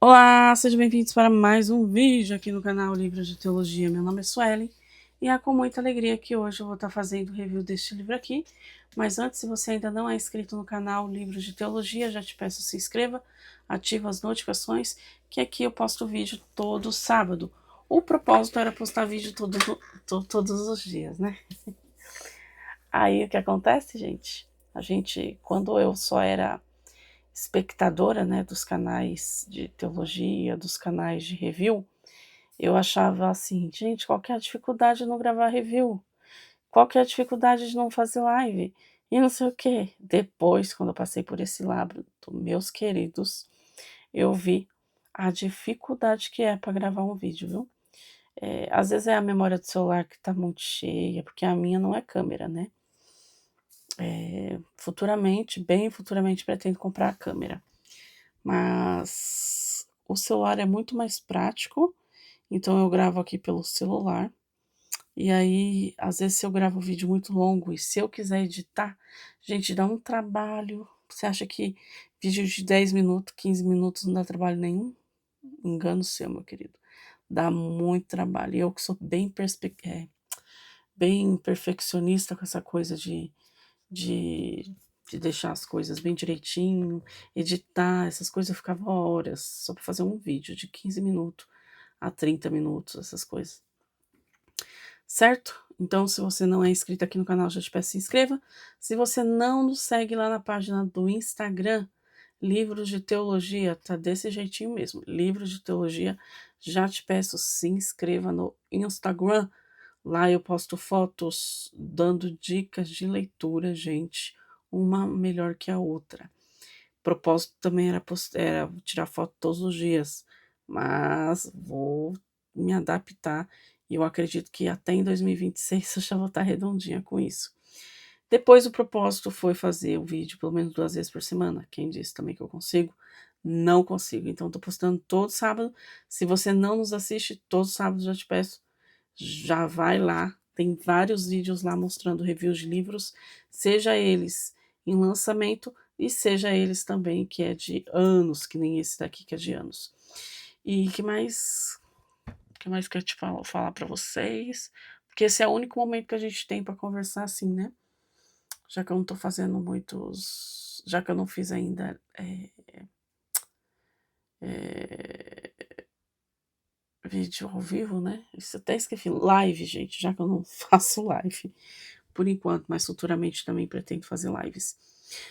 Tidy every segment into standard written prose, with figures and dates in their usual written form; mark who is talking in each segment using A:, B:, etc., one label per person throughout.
A: Olá, sejam bem-vindos para mais um vídeo aqui no canal Livros de Teologia. Meu nome é Suelen e é com muita alegria que hoje eu vou estar fazendo o review deste livro aqui. Mas antes, se você ainda não é inscrito no canal Livros de Teologia, já te peço se inscreva, ative as notificações, que aqui eu posto vídeo todo sábado. O propósito era postar vídeo todos os dias, né? Aí o que acontece, gente? Quando eu só era espectadora, né, dos canais de teologia, dos canais de review, eu achava assim, gente, qual que é a dificuldade de não gravar review? Qual que é a dificuldade de não fazer live? E não sei o quê. Depois, quando eu passei por esse lado, meus queridos, eu vi a dificuldade que é para gravar um vídeo, viu? Às vezes é a memória do celular que tá muito cheia, porque a minha não é câmera, né? Futuramente, bem futuramente, pretendo comprar a câmera. Mas o celular é muito mais prático, então eu gravo aqui pelo celular. E aí, às vezes, se eu gravo um vídeo muito longo e se eu quiser editar, gente, dá um trabalho. Você acha que vídeo de 10 minutos, 15 minutos não dá trabalho nenhum? Engano seu, meu querido. Dá muito trabalho. E eu que sou bem perfeccionista com essa coisa de, de deixar as coisas bem direitinho, editar, essas coisas, eu ficava horas só para fazer um vídeo de 15 minutos a 30 minutos, essas coisas. Certo? Então, se você não é inscrito aqui no canal, já te peço se inscreva. Se você não nos segue lá na página do Instagram, Livros de Teologia, tá desse jeitinho mesmo, Livros de Teologia, já te peço se inscreva no Instagram. Lá eu posto fotos dando dicas de leitura, gente, uma melhor que a outra. O propósito também era tirar foto todos os dias, mas vou me adaptar e eu acredito que até em 2026 eu já vou estar redondinha com isso. Depois o propósito foi fazer o vídeo pelo menos 2 vezes por semana. Quem disse também que eu consigo? Não consigo. Então estou postando todo sábado. Se você não nos assiste, todo sábado já te peço, já vai lá. Tem vários vídeos lá mostrando reviews de livros, seja eles em lançamento e seja eles também que é de anos, que nem esse daqui que é de anos. E que mais que eu te falar para vocês? Porque esse é o único momento que a gente tem para conversar assim, né? Já que eu não tô fazendo muitos. Já que eu não fiz ainda. É, vídeo ao vivo, né? Isso até esqueci. Live, gente, já que eu não faço live por enquanto, mas futuramente também pretendo fazer lives.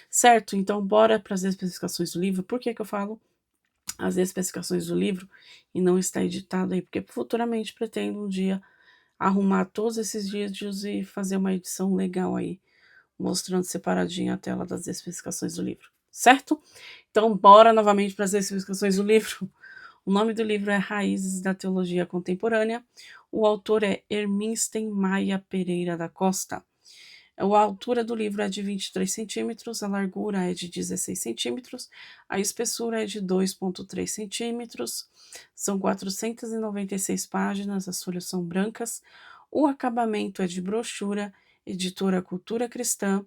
A: Certo? Então, bora para as especificações do livro. Por que que eu falo as especificações do livro e não está editado aí? Porque futuramente pretendo um dia arrumar todos esses vídeos e fazer uma edição legal aí, mostrando separadinho a tela das especificações do livro, certo? Então, bora novamente para as especificações do livro. O nome do livro é Raízes da Teologia Contemporânea. O autor é Hermínsten Maia Pereira da Costa. A altura do livro é de 23 centímetros, a largura é de 16 centímetros, a espessura é de 2,3 centímetros, são 496 páginas, as folhas são brancas, o acabamento é de brochura, editora Cultura Cristã,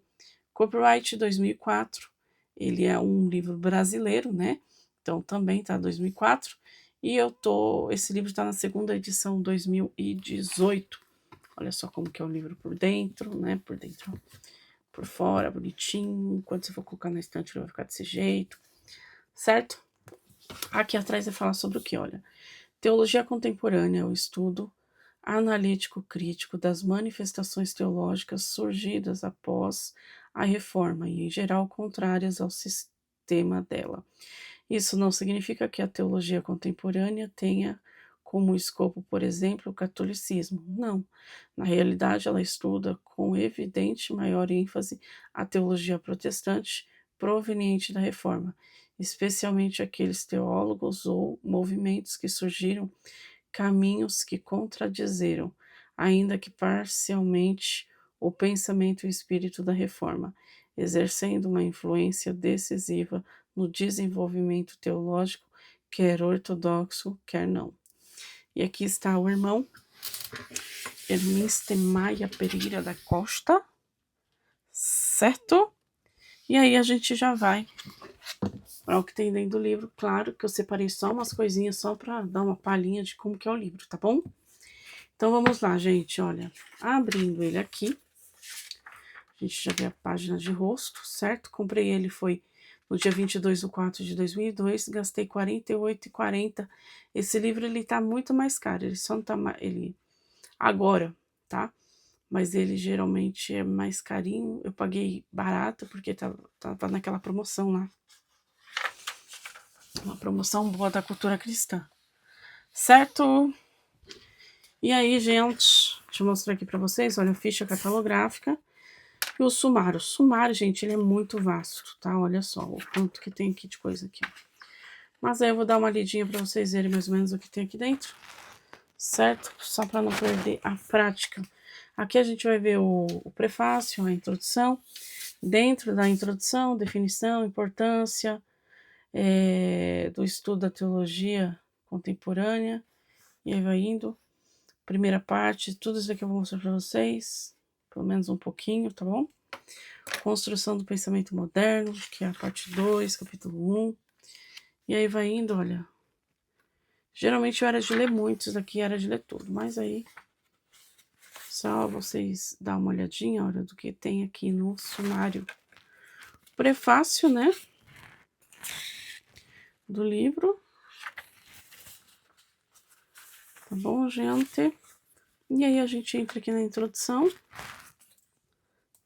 A: copyright 2004, ele é um livro brasileiro, né? Então também tá 2004, e esse livro está na segunda edição 2018. Olha só como que é o livro por dentro, né? Por dentro, por fora, bonitinho. Quando você for colocar na estante, ele vai ficar desse jeito, certo? Aqui atrás vai falar sobre o que? Olha, teologia contemporânea é o estudo analítico crítico das manifestações teológicas surgidas após a reforma e, em geral, contrárias ao sistema dela. Isso não significa que a teologia contemporânea tenha como escopo, por exemplo, o catolicismo. Não. Na realidade, ela estuda com evidente maior ênfase a teologia protestante proveniente da Reforma, especialmente aqueles teólogos ou movimentos que surgiram, caminhos que contradizeram, ainda que parcialmente, o pensamento e o espírito da Reforma, exercendo uma influência decisiva no desenvolvimento teológico, quer ortodoxo, quer não. E aqui está o irmão Hermínsten Maia Pereira da Costa, certo? E aí a gente já vai É o que tem dentro do livro. Claro que eu separei só umas coisinhas só para dar uma palhinha de como que é o livro, tá bom? Então vamos lá, gente, olha. Abrindo ele aqui, a gente já vê a página de rosto, certo? Comprei ele, foi no dia 22/4/2002, gastei R$ 48,40. Esse livro, ele tá muito mais caro, ele só não tá ele agora, tá? Mas ele geralmente é mais carinho. Eu paguei barato porque tava naquela promoção lá. Uma promoção boa da cultura cristã, certo? E aí, gente, deixa eu mostrar aqui para vocês, olha, a ficha catalográfica e o sumário. O sumário, gente, ele é muito vasto, tá? Olha só o quanto que tem aqui de coisa aqui. Mas aí eu vou dar uma lidinha para vocês verem mais ou menos o que tem aqui dentro, certo? Só para não perder a prática. Aqui a gente vai ver o prefácio, a introdução. Dentro da introdução, definição, importância do estudo da teologia contemporânea. E aí vai indo. Primeira parte, tudo isso aqui eu vou mostrar para vocês, pelo menos um pouquinho, tá bom? Construção do pensamento moderno, que é a parte 2, capítulo 1. E aí vai indo, olha. Geralmente eu era de ler muito, isso daqui era de ler tudo, mas aí só vocês dar uma olhadinha, olha, do que tem aqui no sumário. Prefácio, né? Do livro. Tá bom, gente? E aí a gente entra aqui na introdução,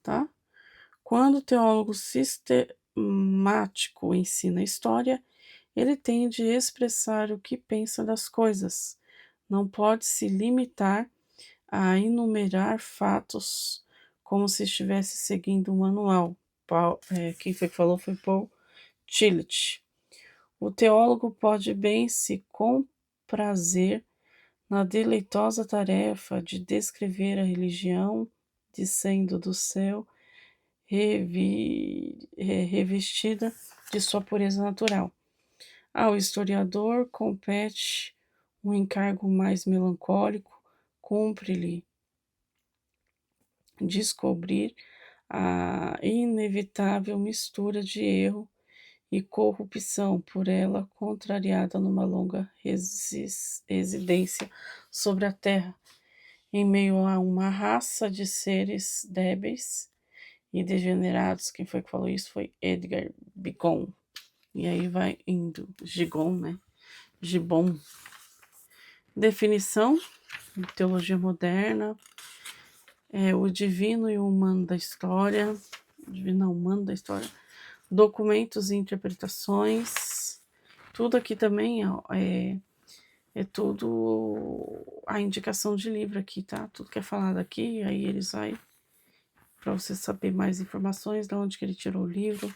A: tá? Quando o teólogo sistemático ensina a história, ele tem de expressar o que pensa das coisas. Não pode se limitar a enumerar fatos como se estivesse seguindo um manual. Quem foi que falou foi Paul Tillich. O teólogo pode bem se comprazer na deleitosa tarefa de descrever a religião descendo do céu, revestida de sua pureza natural. Ao historiador compete um encargo mais melancólico, cumpre-lhe descobrir a inevitável mistura de erro e corrupção por ela contrariada numa longa residência sobre a terra, em meio a uma raça de seres débeis e degenerados. Quem foi que falou isso foi Edgar Gibbon. E aí vai indo, Gibbon, né? Gibbon. Definição, teologia moderna, o divino e o humano da história, divino e humano da história, documentos e interpretações, tudo aqui também ó, é tudo a indicação de livro aqui, tá? Tudo que é falado aqui, aí eles vai para você saber mais informações de onde que ele tirou o livro,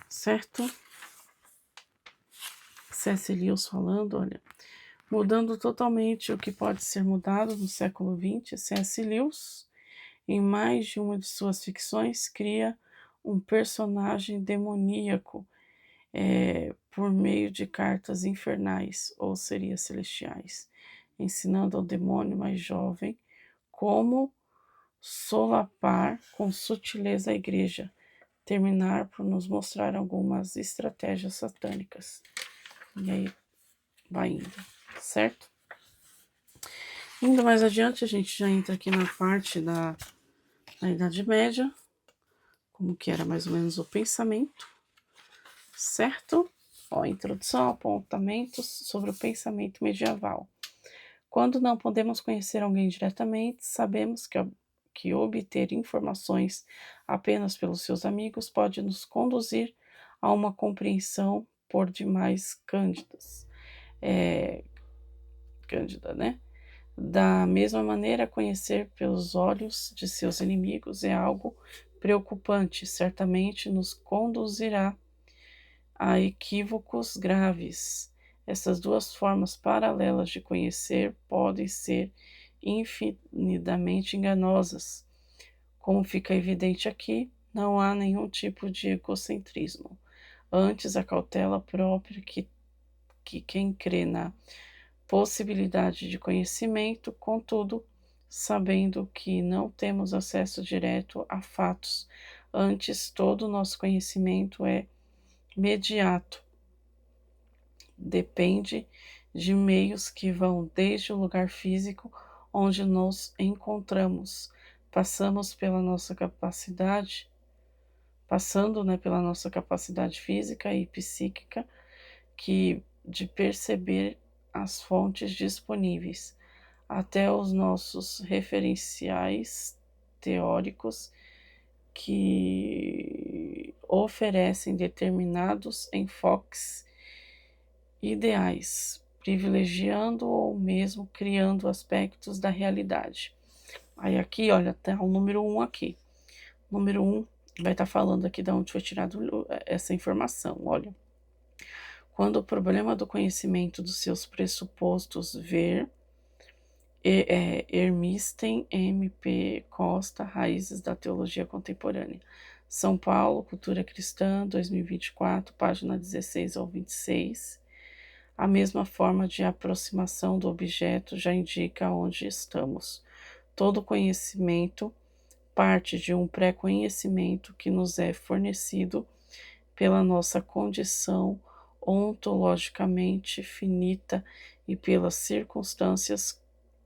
A: certo? C.S. Lewis falando, olha, mudando totalmente o que pode ser mudado no século XX, C.S. Lewis, em mais de uma de suas ficções, cria um personagem demoníaco por meio de cartas infernais, ou seria celestiais, ensinando ao demônio mais jovem como solapar com sutileza a igreja, terminar por nos mostrar algumas estratégias satânicas. E aí vai indo, certo? Indo mais adiante, a gente já entra aqui na parte da Idade Média, como que era mais ou menos o pensamento, certo? Ó, introdução, apontamentos sobre o pensamento medieval. Quando não podemos conhecer alguém diretamente, sabemos que obter informações apenas pelos seus amigos pode nos conduzir a uma compreensão por demais cândida, né? Da mesma maneira, conhecer pelos olhos de seus inimigos é algo preocupante, certamente nos conduzirá a equívocos graves. Essas duas formas paralelas de conhecer podem ser infinitamente enganosas. Como fica evidente aqui, não há nenhum tipo de egocentrismo. Antes, a cautela própria que quem crê na possibilidade de conhecimento, contudo, sabendo que não temos acesso direto a fatos. Antes, todo o nosso conhecimento é imediato. Depende de meios que vão desde o lugar físico onde nos encontramos, passando, né, pela nossa capacidade física e psíquica de perceber as fontes disponíveis, até os nossos referenciais teóricos que oferecem determinados enfoques ideais, privilegiando ou mesmo criando aspectos da realidade. Aí aqui, olha, tá o número 1 aqui. O número 1 vai estar falando aqui de onde foi tirado essa informação, olha. Quando o problema do conhecimento dos seus pressupostos ver Hermísten M.P. Costa, Raízes da Teologia Contemporânea. São Paulo, Cultura Cristã, 2024, página 16 ao 26. A mesma forma de aproximação do objeto já indica onde estamos. Todo conhecimento parte de um pré-conhecimento que nos é fornecido pela nossa condição ontologicamente finita e pelas circunstâncias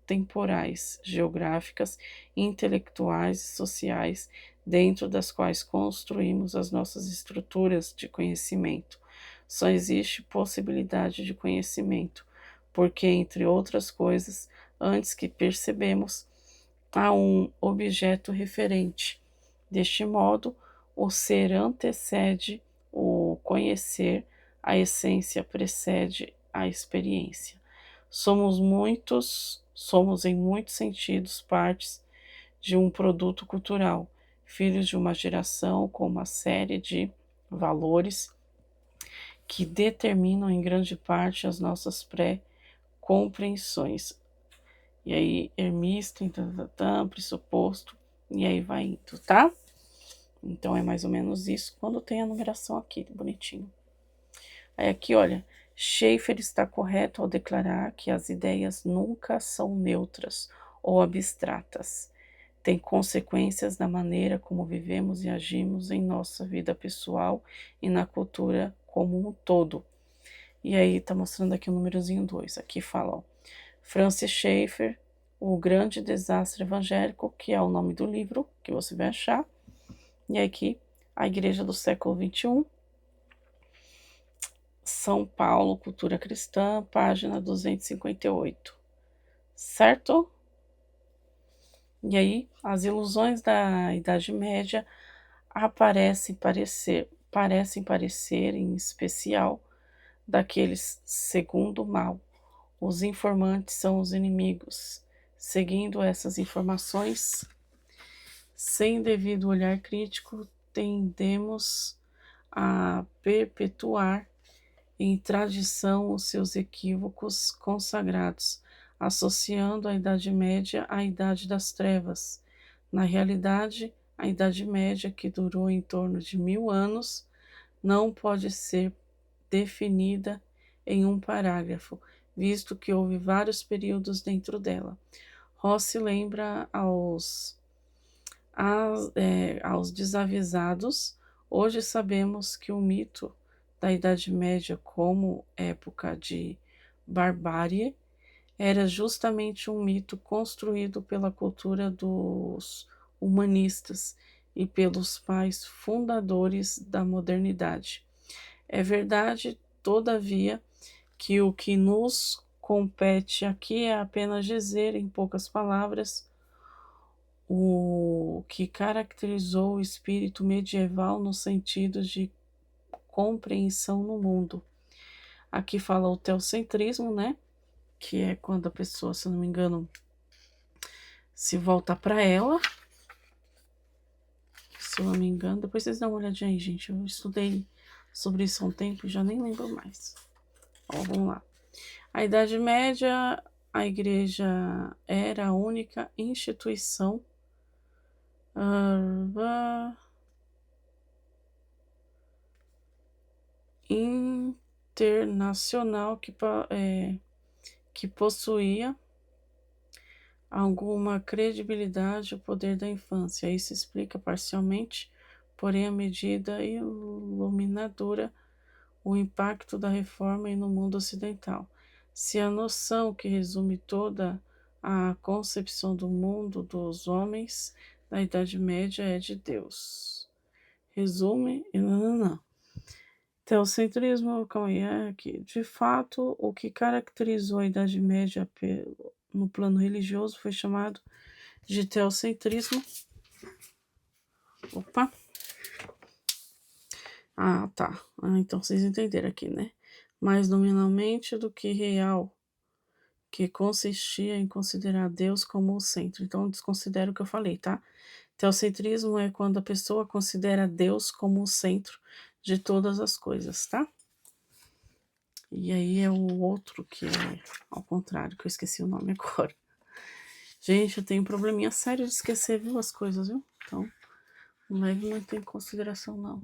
A: temporais, geográficas, intelectuais e sociais, dentro das quais construímos as nossas estruturas de conhecimento. Só existe possibilidade de conhecimento, porque, entre outras coisas, antes que percebemos, há um objeto referente. Deste modo, o ser antecede o conhecer, a essência precede a experiência. Somos em muitos sentidos partes de um produto cultural, filhos de uma geração com uma série de valores que determinam em grande parte as nossas pré-compreensões. E aí, Hermísten, pressuposto, e aí vai indo, tá? Então é mais ou menos isso quando tem a numeração aqui, bonitinho. Aí aqui, olha, Schaeffer está correto ao declarar que as ideias nunca são neutras ou abstratas. Tem consequências na maneira como vivemos e agimos em nossa vida pessoal e na cultura como um todo. E aí tá mostrando aqui o númerozinho 2. Aqui fala, ó, Francis Schaeffer, O Grande Desastre Evangélico, que é o nome do livro que você vai achar. E aqui, a Igreja do Século XXI, São Paulo, Cultura Cristã, página 258. Certo? E aí, as ilusões da Idade Média parecem parecer, em especial, daqueles segundo mal. Os informantes são os inimigos. Seguindo essas informações, sem devido olhar crítico, tendemos a perpetuar em tradição os seus equívocos consagrados, associando a Idade Média à Idade das Trevas. Na realidade, a Idade Média, que durou em torno de 1000 anos, não pode ser definida em um parágrafo, visto que houve vários períodos dentro dela. Rossi lembra aos desavisados, hoje sabemos que o mito da Idade Média como época de barbárie era justamente um mito construído pela cultura dos humanistas e pelos pais fundadores da modernidade. É verdade, todavia, que o que nos compete aqui é apenas dizer, em poucas palavras, o que caracterizou o espírito medieval no sentido de compreensão no mundo. Aqui fala o teocentrismo, né? Que é quando a pessoa, se eu não me engano, se volta para ela. Se eu não me engano, depois vocês dão uma olhadinha aí, gente. Eu estudei sobre isso há um tempo e já nem lembro mais. Ó, vamos lá. A Idade Média, a igreja era a única instituição internacional que possuía alguma credibilidade o poder da infância. Isso explica parcialmente, porém, a medida iluminadora o impacto da reforma no mundo ocidental. Se a noção que resume toda a concepção do mundo dos homens da Idade Média é de Deus. Resume e não. Teocentrismo, calma aí, aqui. De fato, o que caracterizou a Idade Média no plano religioso foi chamado de teocentrismo. Opa! Ah, tá. Então vocês entenderam aqui, né? Mais nominalmente do que real, que consistia em considerar Deus como o centro. Então, desconsidero o que eu falei, tá? Teocentrismo é quando a pessoa considera Deus como o centro de todas as coisas, tá? E aí é o outro que é ao contrário, que eu esqueci o nome agora. Gente, eu tenho um probleminha sério de esquecer, viu, as coisas, viu? Então, não leve muito em consideração, não,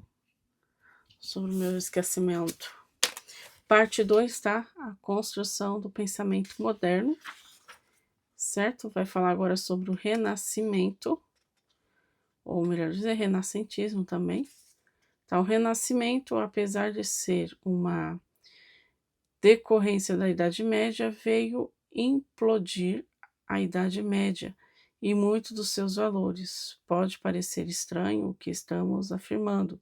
A: sobre o meu esquecimento. Parte 2, tá? A construção do pensamento moderno, certo? Vai falar agora sobre o renascimento, ou melhor dizer, renascentismo também. Tá? O renascimento, apesar de ser uma decorrência da Idade Média, veio implodir a Idade Média e muitos dos seus valores. Pode parecer estranho o que estamos afirmando,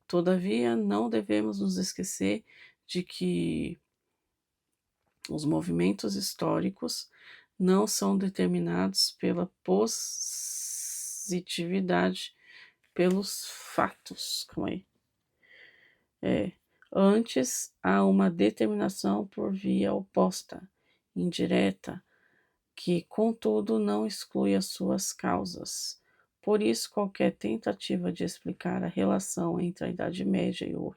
A: todavia, não devemos nos esquecer de que os movimentos históricos não são determinados pela positividade, pelos fatos. Calma aí. Antes, há uma determinação por via oposta, indireta, que, contudo, não exclui as suas causas. Por isso, qualquer tentativa de explicar a relação entre a Idade Média e o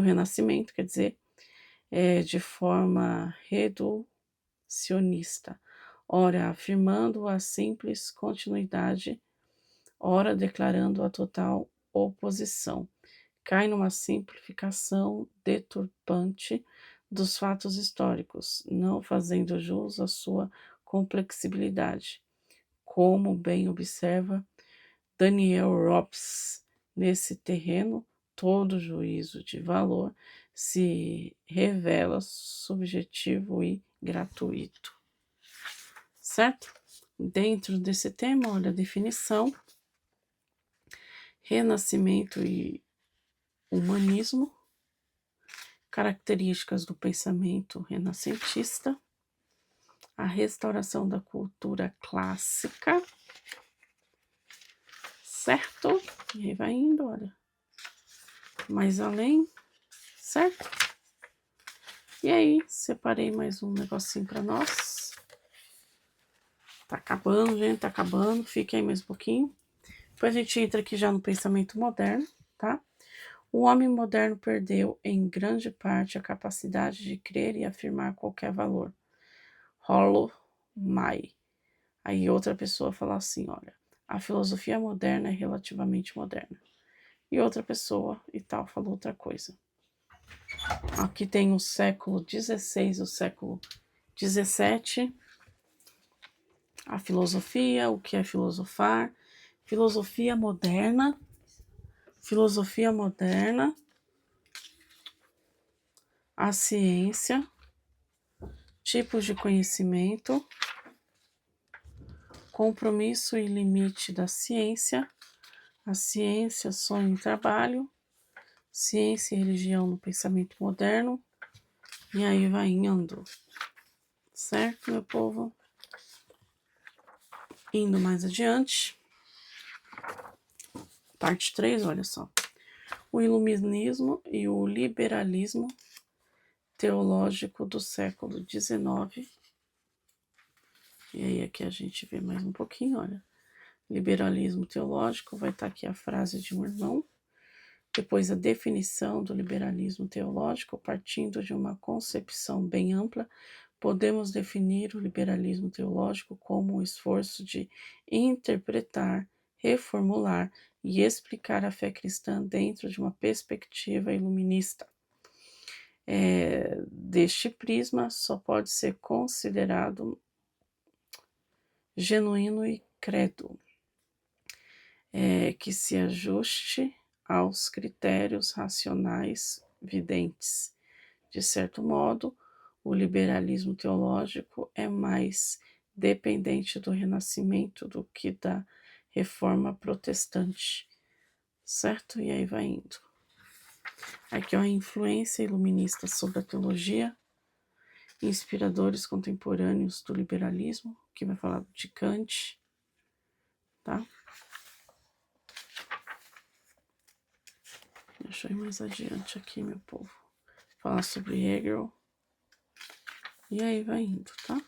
A: Renascimento, quer dizer, de forma reducionista, ora afirmando a simples continuidade, ora declarando a total oposição. Cai numa simplificação deturpante dos fatos históricos, não fazendo jus à sua complexibilidade. Como bem observa Daniel Rops, nesse terreno, todo juízo de valor se revela subjetivo e gratuito. Certo? Dentro desse tema, olha a definição: renascimento e humanismo, características do pensamento renascentista, a restauração da cultura clássica, certo? E aí vai indo, olha, mais além, certo? E aí, separei mais um negocinho para nós. Tá acabando, gente, tá acabando. Fique aí mais um pouquinho. Depois a gente entra aqui já no pensamento moderno, tá? O homem moderno perdeu, em grande parte, a capacidade de crer e afirmar qualquer valor. Rollo May. Aí outra pessoa fala assim, olha, a filosofia moderna é relativamente moderna. E outra pessoa e tal falou outra coisa. Aqui tem o século XVI, o século XVII, a filosofia, o que é filosofar, filosofia moderna, a ciência, tipos de conhecimento, compromisso e limite da ciência, a ciência, sonho e trabalho, ciência e religião no pensamento moderno, e aí vai indo, certo, meu povo? Indo mais adiante, parte 3, olha só. O iluminismo e o liberalismo teológico do século XIX. E aí aqui a gente vê mais um pouquinho, olha. Liberalismo teológico, vai estar aqui a frase de um irmão. Depois a definição do liberalismo teológico, partindo de uma concepção bem ampla, podemos definir o liberalismo teológico como o esforço de interpretar, reformular e explicar a fé cristã dentro de uma perspectiva iluminista. Deste prisma, só pode ser considerado genuíno e crédulo, que se ajuste aos critérios racionais videntes. De certo modo, o liberalismo teológico é mais dependente do Renascimento do que da Reforma Protestante, certo? E aí vai indo. Aqui ó, a influência iluminista sobre a teologia, inspiradores contemporâneos do liberalismo, que vai falar de Kant, tá? Deixa eu ir mais adiante aqui, meu povo. Falar sobre Hegel. E aí vai indo, tá?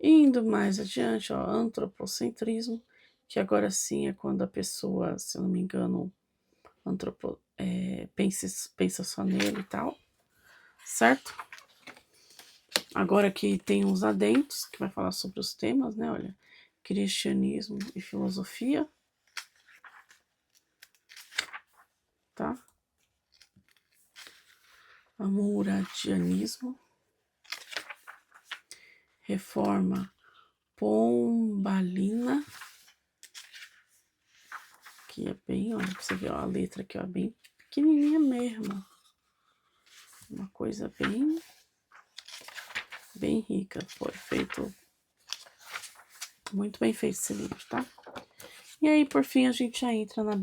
A: Indo mais adiante, ó, antropocentrismo, que agora sim é quando a pessoa, se eu não me engano, pensa só nele e tal, certo? Agora aqui tem uns adentos, que vai falar sobre os temas, né? Olha, cristianismo e filosofia, tá? Amuradianismo, reforma pombalina, que é bem, olha, pra você ver, ó, a letra aqui, ó, bem pequenininha mesmo. Uma coisa bem rica, foi feito, muito bem feito esse livro, tá? E aí, por fim, a gente já entra na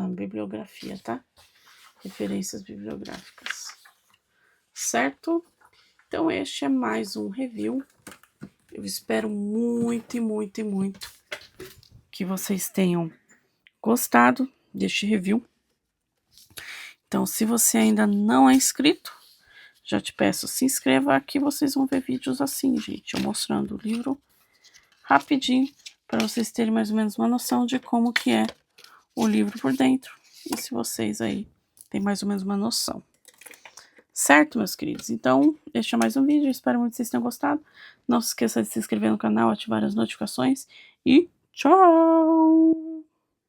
A: bibliografia, tá? Referências bibliográficas, certo? Então, este é mais um review. Eu espero muito, muito, muito que vocês tenham gostado deste review. Então, se você ainda não é inscrito, já te peço, se inscreva aqui, vocês vão ver vídeos assim, gente, eu mostrando o livro rapidinho, para vocês terem mais ou menos uma noção de como que é o livro por dentro, e se vocês aí têm mais ou menos uma noção. Certo, meus queridos? Então, este é mais um vídeo, eu espero muito que vocês tenham gostado. Não se esqueça de se inscrever no canal, ativar as notificações e tchau!